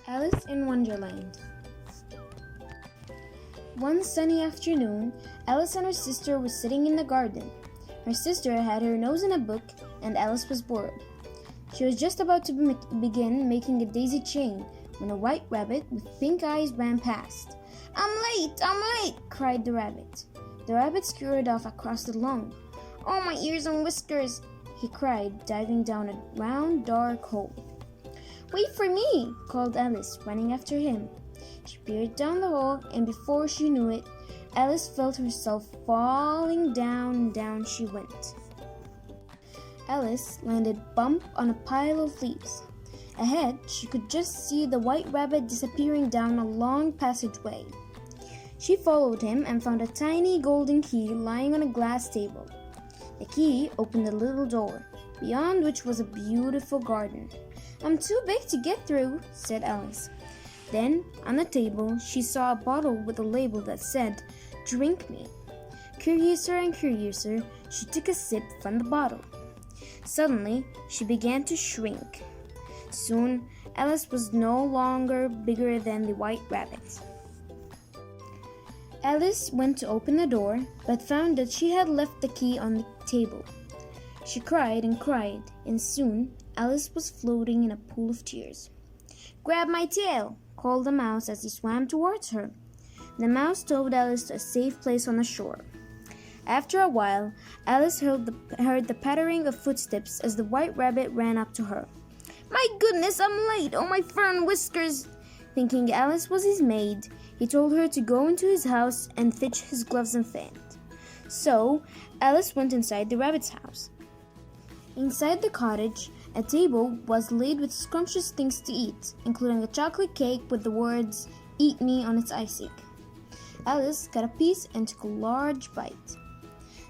Alice in Wonderland. One sunny afternoon, Alice and her sister were sitting in the garden. Her sister had her nose in a book, and Alice was bored. She was just about to begin making a daisy chain when a white rabbit with pink eyes ran past. I'm late!" cried the rabbit. The rabbit scurried off across the lawn. "Oh, my ears and whiskers!" he cried, diving down a round, dark hole. "Wait for me!" called Alice, running after him. She peered down the hole, and before she knew it, Alice felt herself falling down, and down she went. Alice landed bump on a pile of leaves. Ahead, she could just see the white rabbit disappearing down a long passageway. She followed him and found a tiny golden key lying on a glass table. The key opened a little door, beyond which was a beautiful garden. "I'm too big to get through," said Alice. Then, on the table, she saw a bottle with a label that said, "Drink me." Curiouser and curiouser, she took a sip from the bottle. Suddenly, she began to shrink. Soon, Alice was no longer bigger than the white rabbit. Alice went to open the door, but found that she had left the key on the table. She cried, and soon Alice was floating in a pool of tears. "Grab my tail!" called the mouse as he swam towards her. The mouse towed Alice to a safe place on the shore. After a while, Alice heard the pattering of footsteps as the white rabbit ran up to her. "My goodness, I'm late! Oh, my fur and whiskers!" Thinking Alice was his maid, he told her to go into his house and fetch his gloves and fan. So, Alice went inside the rabbit's house. Inside the cottage, a table was laid with scrumptious things to eat, including a chocolate cake with the words, "Eat me" on its icing. Alice got a piece and took a large bite.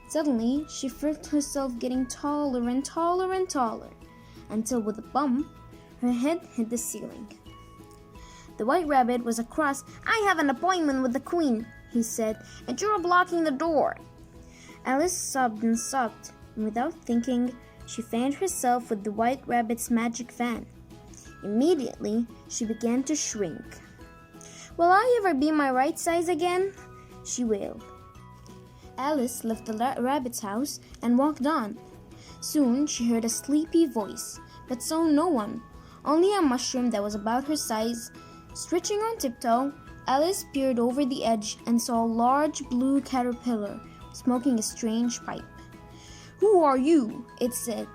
Suddenly, she felt herself getting taller and taller and taller, until with a bump, her head hit the ceiling. The white rabbit was across. "I have an appointment with the queen," he said, "and you're blocking the door." Alice sobbed, and without thinking, she fanned herself with the white rabbit's magic fan. Immediately, she began to shrink. "Will I ever be my right size again?" she wailed. Alice left the rabbit's house and walked on. Soon she heard a sleepy voice, but saw no one, only a mushroom that was about her size. Stretching on tiptoe, Alice peered over the edge and saw a large blue caterpillar smoking a strange pipe. "Who are you?" it said.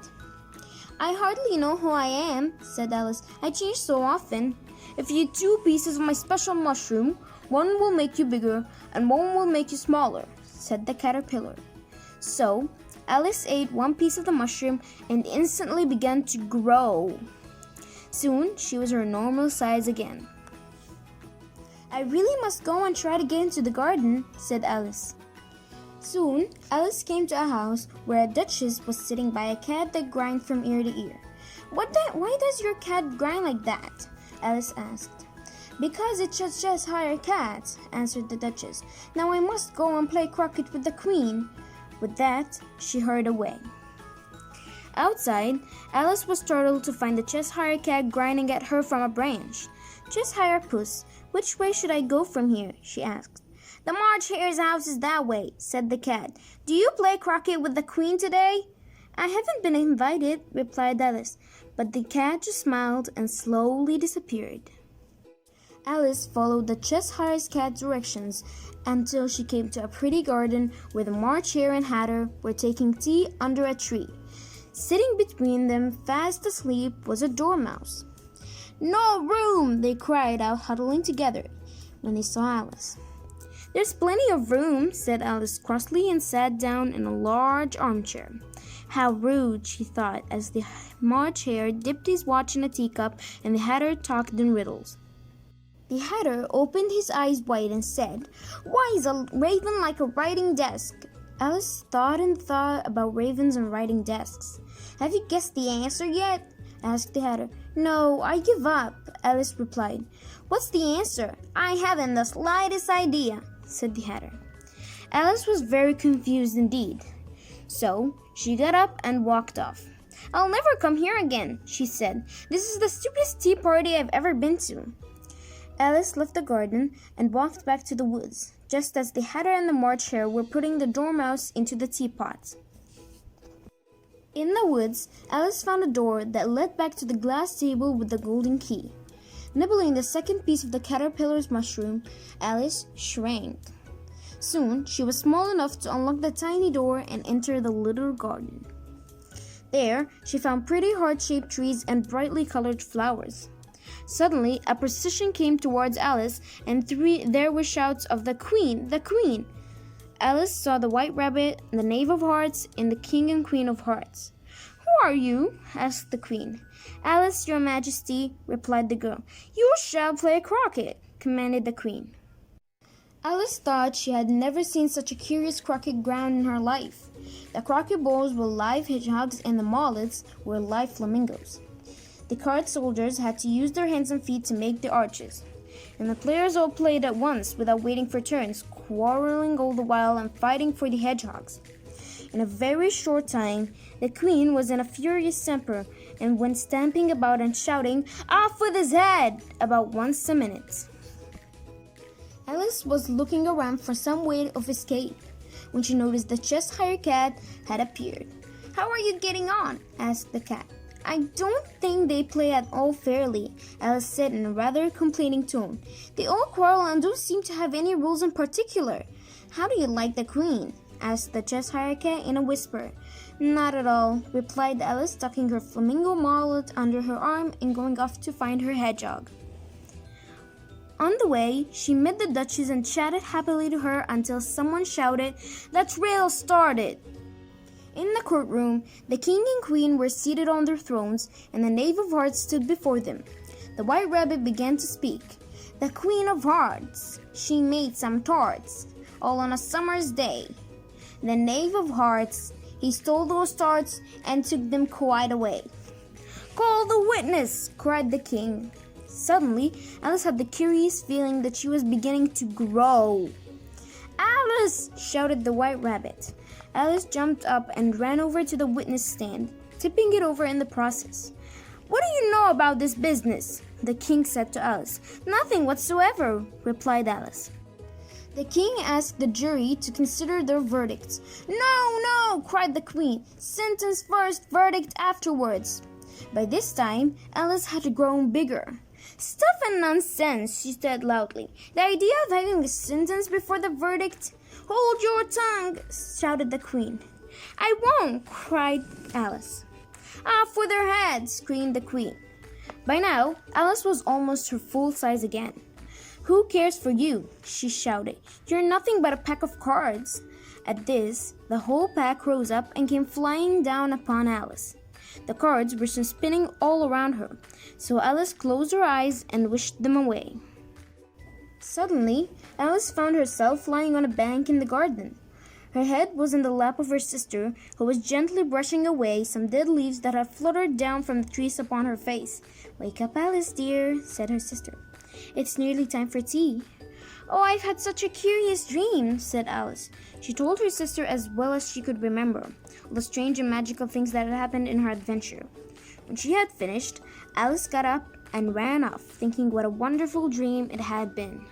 "I hardly know who I am," said Alice. "I change so often. If you eat 2 pieces of my special mushroom, one will make you bigger and one will make you smaller," said the caterpillar. So, Alice ate 1 piece of the mushroom and instantly began to grow. Soon, she was her normal size again. "I really must go and try to get into the garden," said Alice. Soon, Alice came to a house where a duchess was sitting by a cat that grinned from ear to ear. Why does your cat grind like that?" Alice asked. "Because it's a cheshire cat," answered the duchess. "Now I must go and play croquet with the queen." With that, she hurried away. Outside, Alice was startled to find the Cheshire cat grinding at her from a branch. "Cheshire Puss, which way should I go from here?" she asked. "The March Hare's house is that way," said the cat. "Do you play croquet with the queen today?" "I haven't been invited," replied Alice, but the cat just smiled and slowly disappeared. Alice followed the Cheshire cat's directions until she came to a pretty garden where the March Hare and Hatter were taking tea under a tree. Sitting between them, fast asleep, was a dormouse. "No room!" they cried out, huddling together when they saw Alice. "There's plenty of room," said Alice crossly, and sat down in a large armchair. How rude, she thought, as the March Hare dipped his watch in a teacup and the Hatter talked in riddles. The Hatter opened his eyes wide and said, "Why is a raven like a writing desk?" Alice thought and thought about ravens and writing desks. "Have you guessed the answer yet?" asked the Hatter. "No, I give up," Alice replied. "What's the answer?" "I haven't the slightest idea," said the Hatter. Alice was very confused indeed. So she got up and walked off. "I'll never come here again," she said. "This is the stupidest tea party I've ever been to." Alice left the garden and walked back to the woods, just as the Hatter and the March Hare were putting the Dormouse into the teapot. In the woods, Alice found a door that led back to the glass table with the golden key. Nibbling the second piece of the caterpillar's mushroom, Alice shrank. Soon, she was small enough to unlock the tiny door and enter the little garden. There, she found pretty heart-shaped trees and brightly colored flowers. Suddenly, a procession came towards Alice, and there were shouts of "The Queen! The Queen!" Alice saw the White Rabbit, the Knave of Hearts, and the King and Queen of Hearts. "Who are you?" asked the Queen. "Alice, your Majesty," replied the girl. "You shall play croquet," commanded the Queen. Alice thought she had never seen such a curious croquet ground in her life. The croquet balls were live hedgehogs and the mallets were live flamingos. The card soldiers had to use their hands and feet to make the arches, and the players all played at once without waiting for turns, quarreling all the while and fighting for the hedgehogs. In a very short time, the Queen was in a furious temper and went stamping about and shouting, "Off with his head!" about once a minute. Alice was looking around for some way of escape when she noticed the Cheshire Cat had appeared. "How are you getting on?" asked the cat. "I don't think they play at all fairly," Alice said in a rather complaining tone. "They all quarrel and don't seem to have any rules in particular." "How do you like the Queen?" asked the Cheshire Cat in a whisper. "Not at all," replied Alice, tucking her flamingo mallet under her arm and going off to find her hedgehog. On the way, she met the Duchess and chatted happily to her until someone shouted, "The trail started!" In the courtroom, the King and Queen were seated on their thrones, and the Knave of Hearts stood before them. The White Rabbit began to speak. "The Queen of Hearts, she made some tarts, all on a summer's day. The Knave of Hearts, he stole those tarts and took them quite away." "Call the witness!" cried the King. Suddenly, Alice had the curious feeling that she was beginning to grow. "Alice!" shouted the White Rabbit. Alice jumped up and ran over to the witness stand, tipping it over in the process. "What do you know about this business?" the King said to Alice. "Nothing whatsoever," replied Alice. The King asked the jury to consider their verdicts. "No, no!" cried the Queen. "Sentence first, verdict afterwards." By this time, Alice had grown bigger. "Stuff and nonsense," she said loudly. "The idea of having a sentence before the verdict." "Hold your tongue!" shouted the Queen. "I won't!" cried Alice. "Off with her head!" screamed the Queen. By now, Alice was almost her full size again. "Who cares for you?" she shouted. "You're nothing but a pack of cards." At this, the whole pack rose up and came flying down upon Alice. The cards were soon spinning all around her, so Alice closed her eyes and wished them away. Suddenly, Alice found herself lying on a bank in the garden. Her head was in the lap of her sister, who was gently brushing away some dead leaves that had fluttered down from the trees upon her face. "Wake up, Alice, dear," said her sister. "It's nearly time for tea." "Oh, I've had such a curious dream," said Alice. She told her sister as well as she could remember all the strange and magical things that had happened in her adventure. When she had finished, Alice got up and ran off, thinking what a wonderful dream it had been.